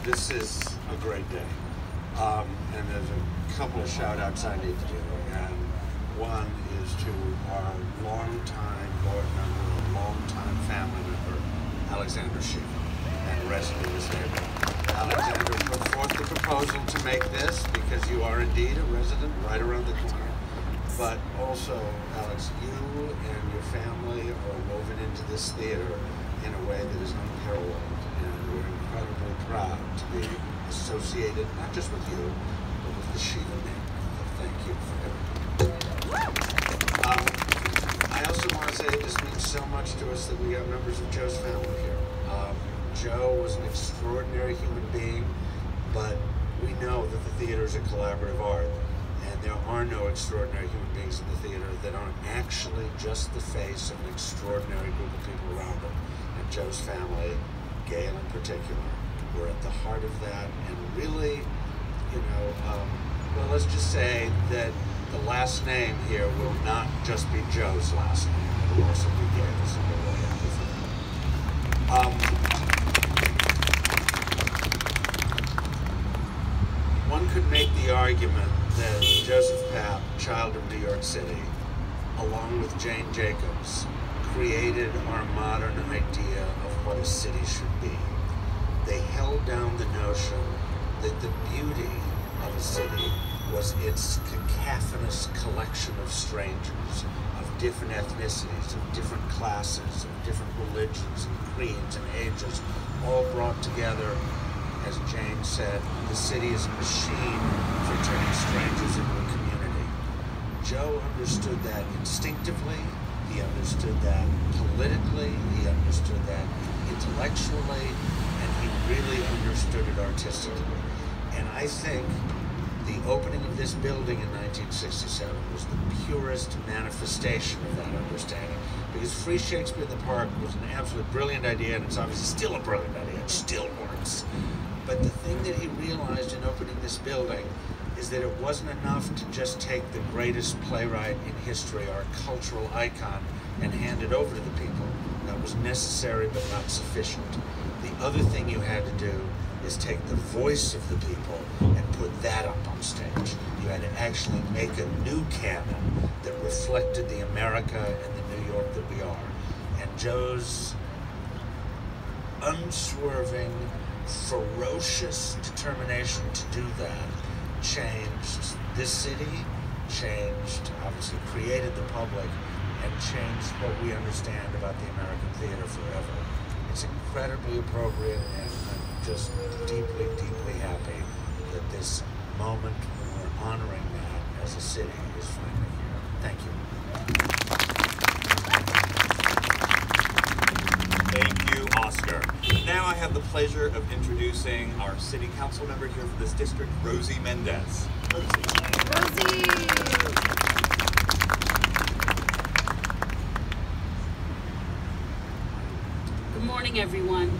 This is a great day. And there's a couple of shout outs I need to do. And one is to our longtime board member, longtime family member, Alexander Shiva, and resident of this neighborhood. Alexander put forth the proposal to make this because you are indeed a resident right around the corner. But also, Alex, you and your family are woven into this theater in a way that is unparalleled. And we're incredibly proud to be associated, not just with you, but with the Shiva name. So thank you for everything. I also want to say it just means so much to us that we have members of Joe's family here. Joe was an extraordinary human being, but we know that the theater is a collaborative art. And there are no extraordinary human beings in the theater that aren't actually just the face of an extraordinary group of people around them. And Joe's family, Gail in particular, were at the heart of that. And really, you know, well, let's just say that the last name here will not just be Joe's last name. It will also be Gail's, and we're really happy for that. One could make the argument that Joseph Papp, child of New York City, along with Jane Jacobs, created our modern idea of what a city should be. They held down the notion that the beauty of a city was its cacophonous collection of strangers, of different ethnicities, of different classes, of different religions and creeds and ages, all brought together. As Jane said, the city is a machine for turning strangers into a community. Joe understood that instinctively, he understood that politically, he understood that intellectually, and he really understood it artistically. And I think the opening of this building in 1967 was the purest manifestation of that understanding. Because Free Shakespeare in the Park was an absolutely brilliant idea, and it's obviously still a brilliant idea, it still works. But the thing that he realized in opening this building is that it wasn't enough to just take the greatest playwright in history, our cultural icon, and hand it over to the people. That was necessary but not sufficient. The other thing you had to do is take the voice of the people and put that up on stage. You had to actually make a new canon that reflected the America and the New York that we are. And Joe's unswerving, ferocious determination to do that changed this city, changed, obviously created the public, and changed what we understand about the American theater forever. It's incredibly appropriate, and I'm just deeply, deeply happy that this moment when we're honoring that as a city is finally here. Thank you. Thank you, Oscar. Now I have the pleasure of introducing our city council member here for this district, Rosie Mendez. Rosie. Good morning, everyone.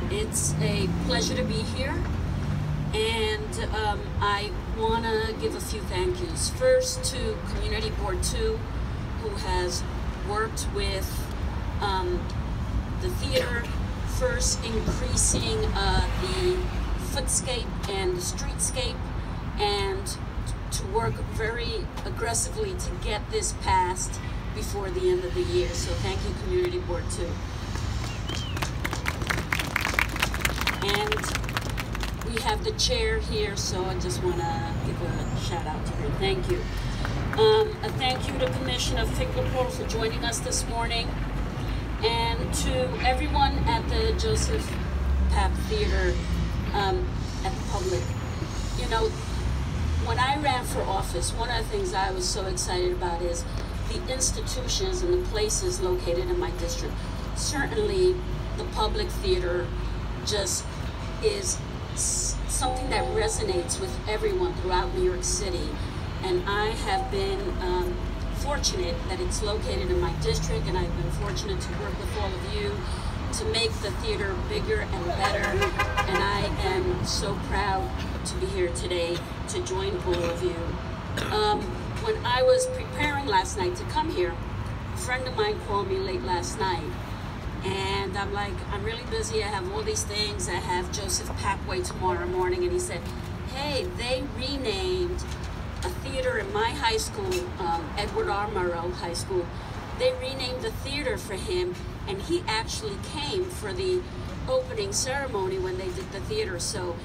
It's a pleasure to be here, and I want to give a few thank yous. First to Community Board 2, who has worked with the theater, first increasing the footscape and the streetscape, and to work very aggressively to get this passed before the end of the year. So thank you, Community Board 2. And we have the chair here, so I just want to give a shout out to her. Thank you. A thank you to Commissioner Ficklepole for joining us this morning, and to everyone at the Joseph Papp Theater, at the public. You know, when I ran for office, one of the things I was so excited about is the institutions and the places located in my district. Certainly, the public theater just is something that resonates with everyone throughout New York City. And I have been fortunate that it's located in my district, and I've been fortunate to work with all of you to make the theater bigger and better. And I am so proud to be here today to join all of you. When I was preparing last night to come here, a friend of mine called me late last night, And I'm like, I'm really busy. I have all these things. I have Joseph Papp tomorrow morning. And he said, hey, they renamed a theater in my high school, Edward R. Murrow High School. They renamed the theater for him, and he actually came for the opening ceremony when they did the theater. So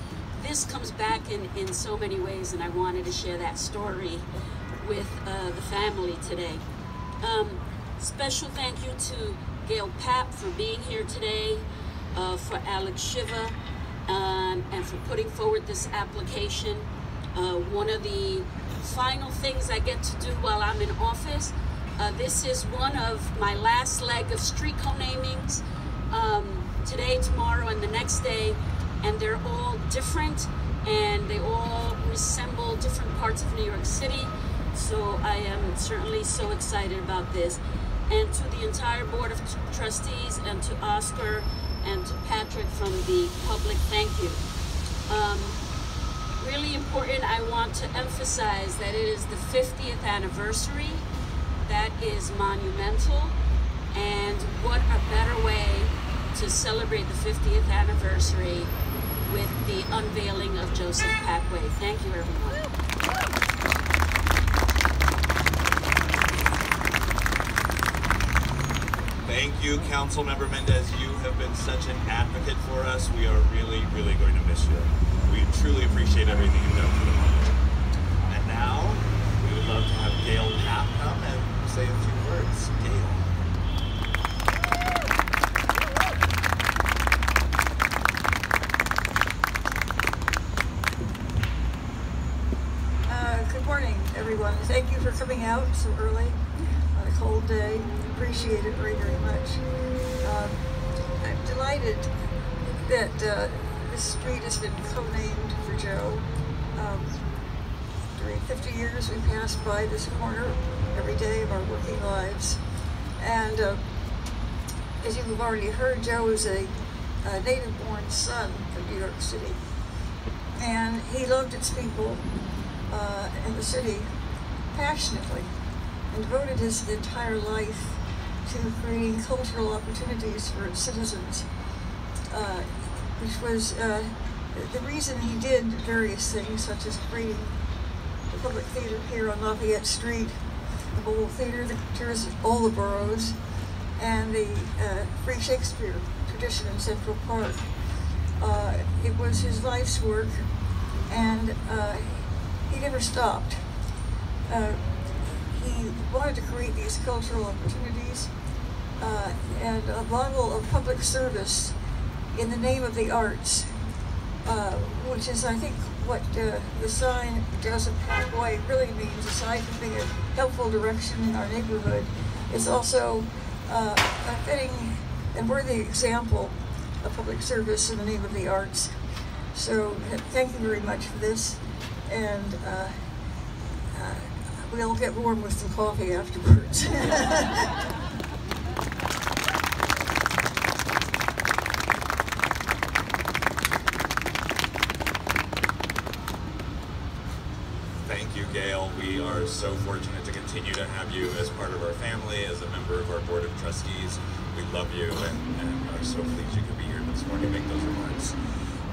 this comes back in so many ways, and I wanted to share that story with the family today. Special thank you to Gail Papp for being here today, for Alex Shiva, and for putting forward this application. One of the final things I get to do while I'm in office, this is one of my last leg of street co-namings, today, tomorrow, and the next day, and they're all different, and they all resemble different parts of New York City, so I am certainly so excited about this. And to the entire Board of Trustees, and to Oscar, and to Patrick from the public, thank you. Really important, I want to emphasize that it is the 50th anniversary. That is monumental, and what a better way to celebrate the 50th anniversary with the unveiling of Joseph Papp. Thank you, everyone. Thank you, Councilmember Mendez. You have been such an advocate for us. We are really, really going to miss you. We truly appreciate everything you've done for the public. And now, we would love to have Gail Papp come and say a few words. Gail. Good morning, everyone. Thank you for coming out so early on a cold day. Appreciate it very, very much. I'm delighted that this street has been co-named for Joe. During 50 years, we passed by this corner every day of our working lives. And as you've already heard, Joe is a native-born son of New York City. And he loved its people and the city passionately, and devoted his entire life to creating cultural opportunities for its citizens, which was the reason he did various things, such as creating the public theater here on Lafayette Street, the Bowl Theater that tours all the boroughs, and the Free Shakespeare tradition in Central Park. It was his life's work, and he never stopped. He wanted to create these cultural opportunities and a model of public service in the name of the arts, which is, I think, what the sign Joseph Papp really means. Aside from being a helpful direction in our neighborhood, it's also a fitting and worthy example of public service in the name of the arts. So thank you very much for this, and we'll get warm with some coffee afterwards. Thank you, Gail. We are so fortunate to continue to have you as part of our family, as a member of our Board of Trustees. We love you and are so pleased you could be here this morning to make those remarks.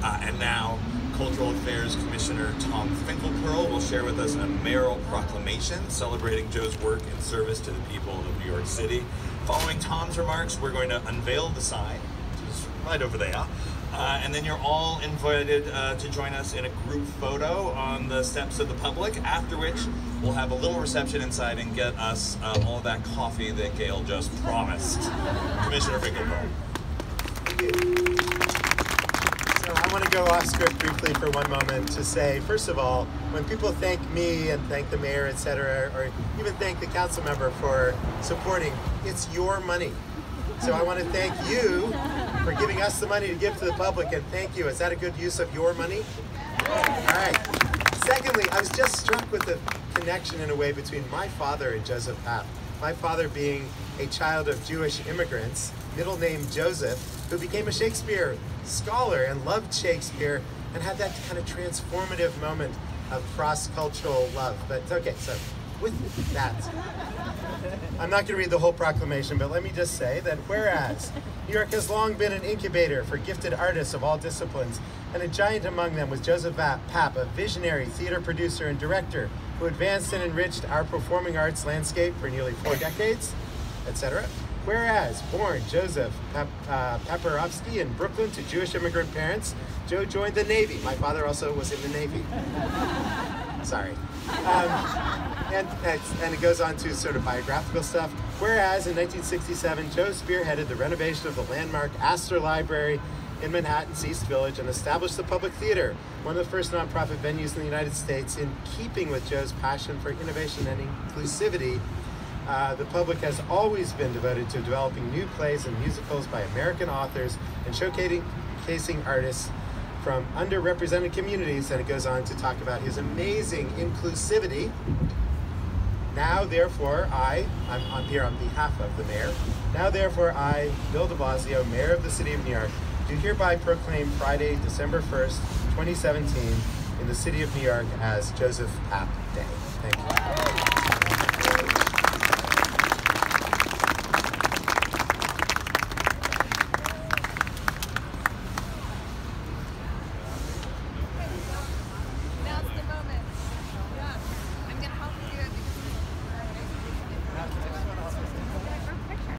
And now, Cultural Affairs Commissioner Tom Finkelpearl will share with us a mayoral proclamation celebrating Joe's work and service to the people of New York City. Following Tom's remarks, we're going to unveil the sign, which is right over there. And then you're all invited to join us in a group photo on the steps of the public, after which we'll have a little reception inside and get us all of that coffee that Gail just promised. Commissioner Finkelpearl. Thank you. So I want to go off script briefly for one moment to say, first of all, when people thank me and thank the mayor, etc., or even thank the council member for supporting, it's your money. So I want to thank you for giving us the money to give to the public, and thank you. Is that a good use of your money? All right. Secondly, I was just struck with the connection in a way between my father and Joseph Papp. My father being a child of Jewish immigrants, middle name Joseph, who became a Shakespeare scholar and loved Shakespeare and had that kind of transformative moment of cross-cultural love. But okay, so with that, I'm not going to read the whole proclamation, but let me just say that whereas New York has long been an incubator for gifted artists of all disciplines, and a giant among them was Joseph Papp, a visionary theater producer and director who advanced and enriched our performing arts landscape for nearly 4 decades, etc. Whereas, born Joseph Paperovsky in Brooklyn to Jewish immigrant parents, Joe joined the Navy. My father also was in the Navy. Sorry. And it goes on to sort of biographical stuff. Whereas in 1967, Joe spearheaded the renovation of the landmark Astor Library in Manhattan's East Village and established the Public Theater, one of the first nonprofit venues in the United States. In keeping with Joe's passion for innovation and inclusivity, the Public has always been devoted to developing new plays and musicals by American authors and showcasing artists from underrepresented communities. And it goes on to talk about his amazing inclusivity. Now, therefore, I'm here on behalf of the mayor. Now, therefore, I, Bill de Blasio, Mayor of the City of New York, do hereby proclaim Friday, December 1st, 2017, in the City of New York as Joseph Papp Day. Thank you.